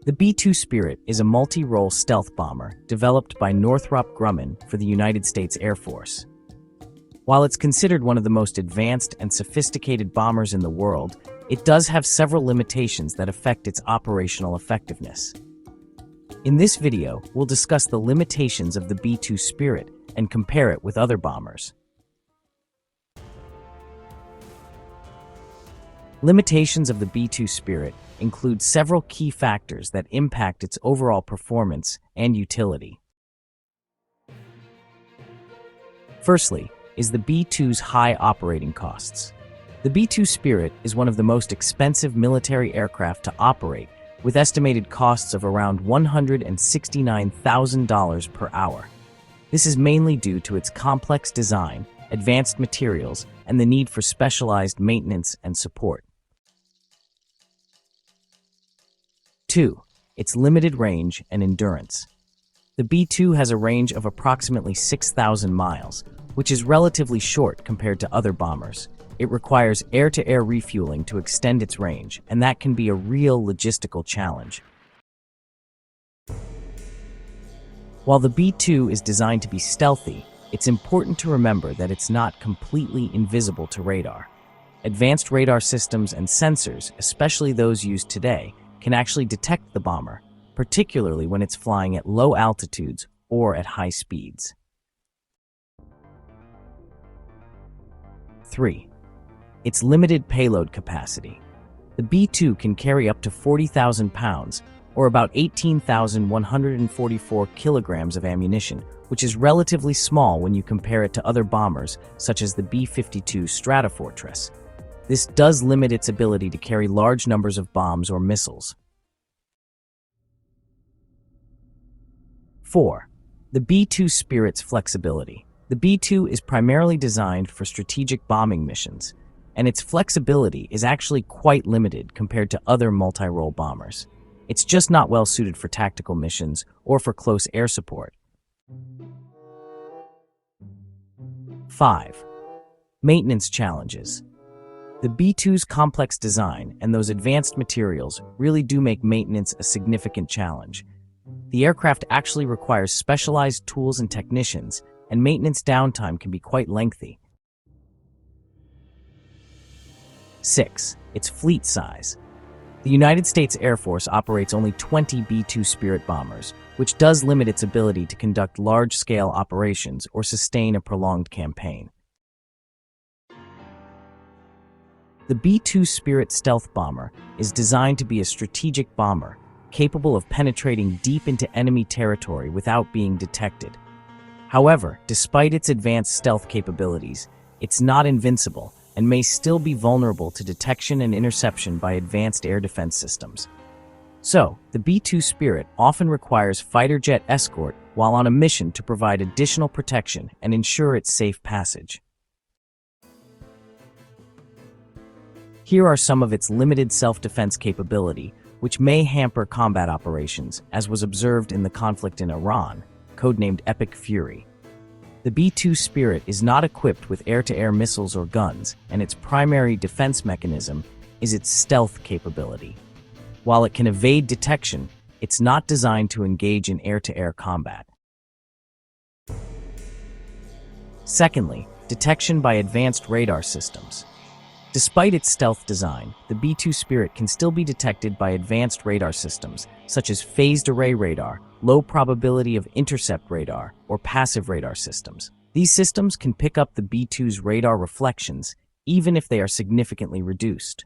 The B-2 Spirit is a multi-role stealth bomber developed by Northrop Grumman for the United States Air Force. While it's considered one of the most advanced and sophisticated bombers in the world, it does have several limitations that affect its operational effectiveness. In this video, we'll discuss the limitations of the B-2 Spirit and compare it with other bombers. Limitations of the B-2 Spirit include several key factors that impact its overall performance and utility. Firstly, is the B-2's high operating costs. The B-2 Spirit is one of the most expensive military aircraft to operate, with estimated costs of around $169,000 per hour. This is mainly due to its complex design, advanced materials, and the need for specialized maintenance and support. 2. Its limited range and endurance. The B-2 has a range of approximately 6,000 miles, which is relatively short compared to other bombers. It requires air-to-air refueling to extend its range, and that can be a real logistical challenge. While the B-2 is designed to be stealthy, it's important to remember that it's not completely invisible to radar. Advanced radar systems and sensors, especially those used today, can actually detect the bomber, particularly when it's flying at low altitudes or at high speeds. 3. Its limited payload capacity. The B-2 can carry up to 40,000 pounds, or about 18,144 kilograms of ammunition, which is relatively small when you compare it to other bombers, such as the B-52 Stratofortress. This does limit its ability to carry large numbers of bombs or missiles. 4. The B-2 Spirit's flexibility. The B-2 is primarily designed for strategic bombing missions, and its flexibility is actually quite limited compared to other multi-role bombers. It's just not well suited for tactical missions or for close air support. 5. Maintenance challenges. The B-2's complex design and those advanced materials really do make maintenance a significant challenge. The aircraft actually requires specialized tools and technicians, and maintenance downtime can be quite lengthy. 6. Its fleet size. The United States Air Force operates only 20 B-2 Spirit bombers, which does limit its ability to conduct large-scale operations or sustain a prolonged campaign. The B-2 Spirit stealth bomber is designed to be a strategic bomber, capable of penetrating deep into enemy territory without being detected. However, despite its advanced stealth capabilities, it's not invincible and may still be vulnerable to detection and interception by advanced air defense systems. So, the B-2 Spirit often requires fighter jet escort while on a mission to provide additional protection and ensure its safe passage. Here are some of its limited self-defense capability, which may hamper combat operations, as was observed in the conflict in Iran, codenamed Epic Fury. The B-2 Spirit is not equipped with air-to-air missiles or guns, and its primary defense mechanism is its stealth capability. While it can evade detection, it's not designed to engage in air-to-air combat. Secondly, detection by advanced radar systems. Despite its stealth design, the B-2 Spirit can still be detected by advanced radar systems, such as phased array radar, low probability of intercept radar, or passive radar systems. These systems can pick up the B-2's radar reflections, even if they are significantly reduced.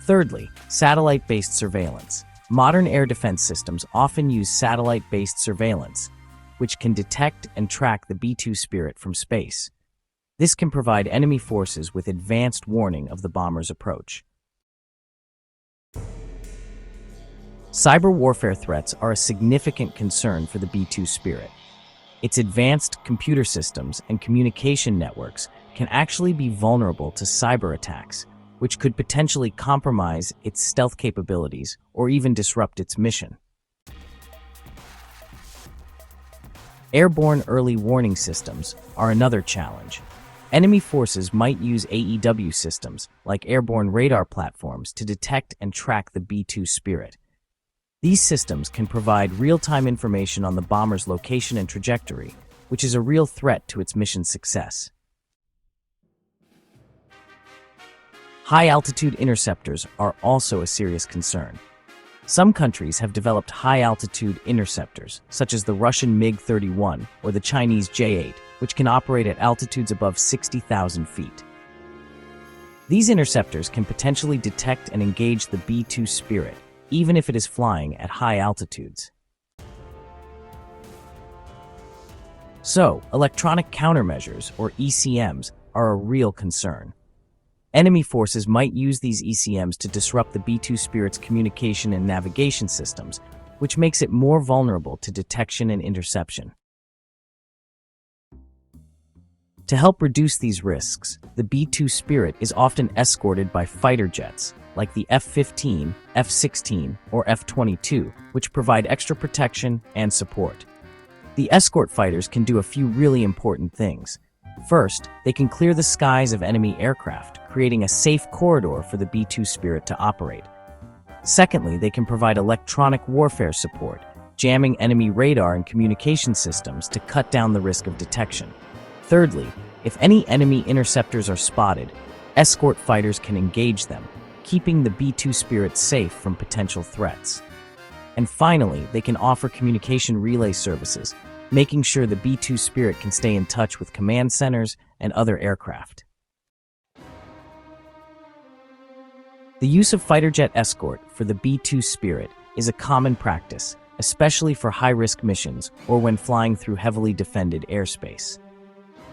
Thirdly, satellite-based surveillance. Modern air defense systems often use satellite-based surveillance, which can detect and track the B-2 Spirit from space. This can provide enemy forces with advanced warning of the bomber's approach. Cyber warfare threats are a significant concern for the B-2 Spirit. Its advanced computer systems and communication networks can actually be vulnerable to cyber attacks, which could potentially compromise its stealth capabilities or even disrupt its mission. Airborne early warning systems are another challenge. Enemy forces might use AEW systems, like airborne radar platforms, to detect and track the B-2 Spirit. These systems can provide real-time information on the bomber's location and trajectory, which is a real threat to its mission success. High-altitude interceptors are also a serious concern. Some countries have developed high-altitude interceptors, such as the Russian MiG-31 or the Chinese J-8, which can operate at altitudes above 60,000 feet. These interceptors can potentially detect and engage the B-2 Spirit, even if it is flying at high altitudes. So, electronic countermeasures, or ECMs, are a real concern. Enemy forces might use these ECMs to disrupt the B-2 Spirit's communication and navigation systems, which makes it more vulnerable to detection and interception. To help reduce these risks, the B-2 Spirit is often escorted by fighter jets, like the F-15, F-16, or F-22, which provide extra protection and support. The escort fighters can do a few really important things. First, they can clear the skies of enemy aircraft, creating a safe corridor for the B-2 Spirit to operate. Secondly, they can provide electronic warfare support, jamming enemy radar and communication systems to cut down the risk of detection. Thirdly, if any enemy interceptors are spotted, escort fighters can engage them, keeping the B-2 Spirit safe from potential threats. And finally, they can offer communication relay services, making sure the B-2 Spirit can stay in touch with command centers and other aircraft. The use of fighter jet escort for the B-2 Spirit is a common practice, especially for high-risk missions or when flying through heavily defended airspace.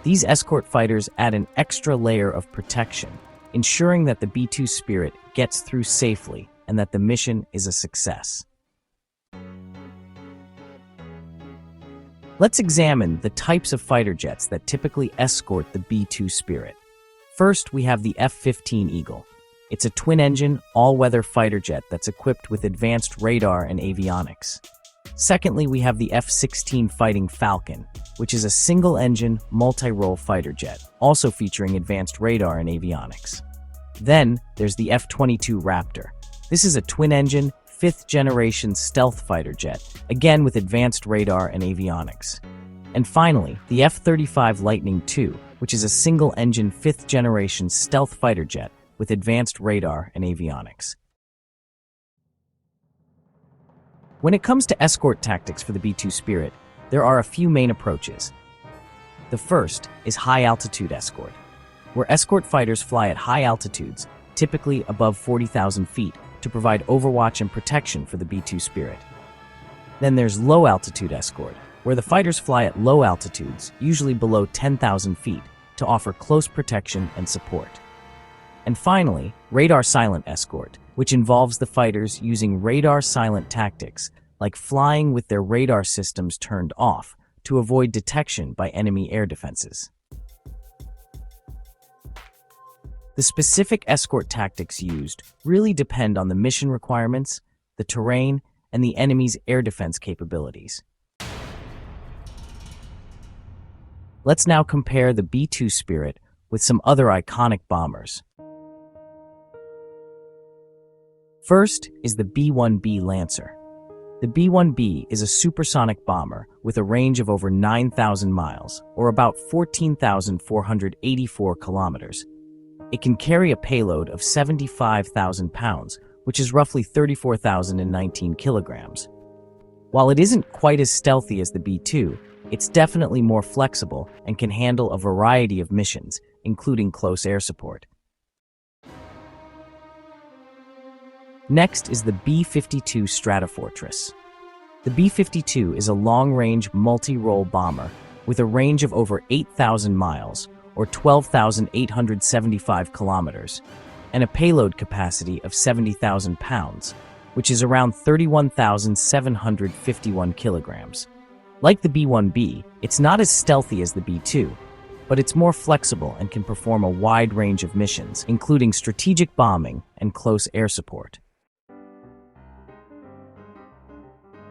These escort fighters add an extra layer of protection, ensuring that the B-2 Spirit gets through safely and that the mission is a success. Let's examine the types of fighter jets that typically escort the B-2 Spirit. First, we have the F-15 Eagle. It's a twin-engine, all-weather fighter jet that's equipped with advanced radar and avionics. Secondly, we have the F-16 Fighting Falcon, which is a single-engine, multi-role fighter jet, also featuring advanced radar and avionics. Then, there's the F-22 Raptor. This is a twin-engine, fifth-generation stealth fighter jet, again with advanced radar and avionics. And finally, the F-35 Lightning II, which is a single-engine, fifth-generation stealth fighter jet with advanced radar and avionics. When it comes to escort tactics for the B-2 Spirit, there are a few main approaches. The first is high-altitude escort, where escort fighters fly at high altitudes, typically above 40,000 feet, to provide overwatch and protection for the B-2 Spirit. Then there's low-altitude escort, where the fighters fly at low altitudes, usually below 10,000 feet, to offer close protection and support. And finally, radar-silent escort, which involves the fighters using radar-silent tactics, like flying with their radar systems turned off to avoid detection by enemy air defenses. The specific escort tactics used really depend on the mission requirements, the terrain, and the enemy's air defense capabilities. Let's now compare the B-2 Spirit with some other iconic bombers. First is the B-1B Lancer. The B-1B is a supersonic bomber with a range of over 9,000 miles, or about 14,484 kilometers. It can carry a payload of 75,000 pounds, which is roughly 34,019 kilograms. While it isn't quite as stealthy as the B-2, it's definitely more flexible and can handle a variety of missions, including close air support. Next is the B-52 Stratofortress. The B-52 is a long-range multi-role bomber with a range of over 8,000 miles, or 12,875 kilometers, and a payload capacity of 70,000 pounds, which is around 31,751 kilograms. Like the B-1B, it's not as stealthy as the B-2, but it's more flexible and can perform a wide range of missions, including strategic bombing and close air support.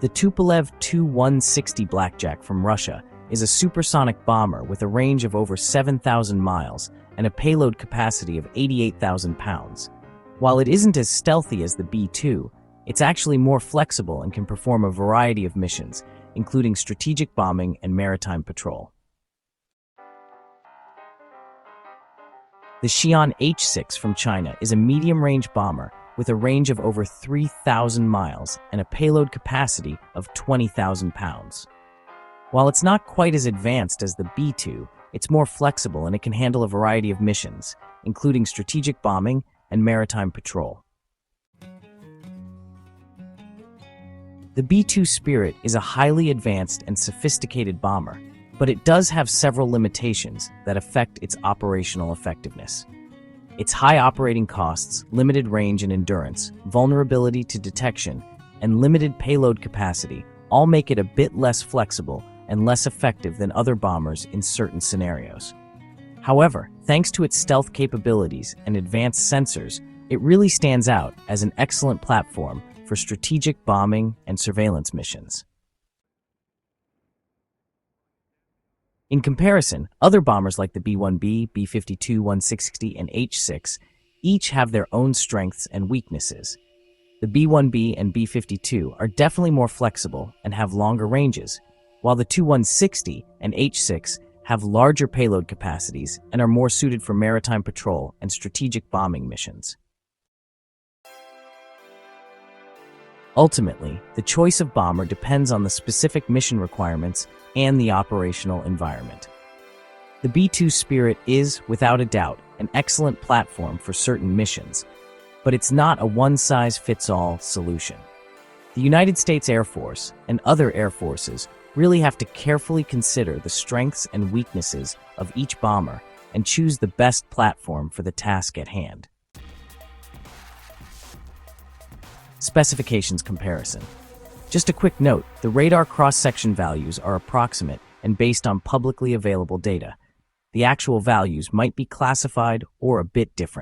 The Tupolev Tu-160 Blackjack from Russia is a supersonic bomber with a range of over 7,000 miles and a payload capacity of 88,000 pounds. While it isn't as stealthy as the B-2, it's actually more flexible and can perform a variety of missions, including strategic bombing and maritime patrol. The Xi'an H-6 from China is a medium-range bomber with a range of over 3,000 miles and a payload capacity of 20,000 pounds. While it's not quite as advanced as the B-2, it's more flexible and it can handle a variety of missions, including strategic bombing and maritime patrol. The B-2 Spirit is a highly advanced and sophisticated bomber, but it does have several limitations that affect its operational effectiveness. Its high operating costs, limited range and endurance, vulnerability to detection, and limited payload capacity all make it a bit less flexible and less effective than other bombers in certain scenarios. However, thanks to its stealth capabilities and advanced sensors, it really stands out as an excellent platform for strategic bombing and surveillance missions. In comparison, other bombers like the B-1B, B-52, 160, and H-6 each have their own strengths and weaknesses. The B-1B and B-52 are definitely more flexible and have longer ranges, while the Tu-160 and H-6 have larger payload capacities and are more suited for maritime patrol and strategic bombing missions. Ultimately, the choice of bomber depends on the specific mission requirements and the operational environment. The B-2 Spirit is, without a doubt, an excellent platform for certain missions, but it's not a one-size-fits-all solution. The United States Air Force and other air forces really have to carefully consider the strengths and weaknesses of each bomber and choose the best platform for the task at hand. Specifications comparison. Just a quick note, the radar cross-section values are approximate and based on publicly available data. The actual values might be classified or a bit different.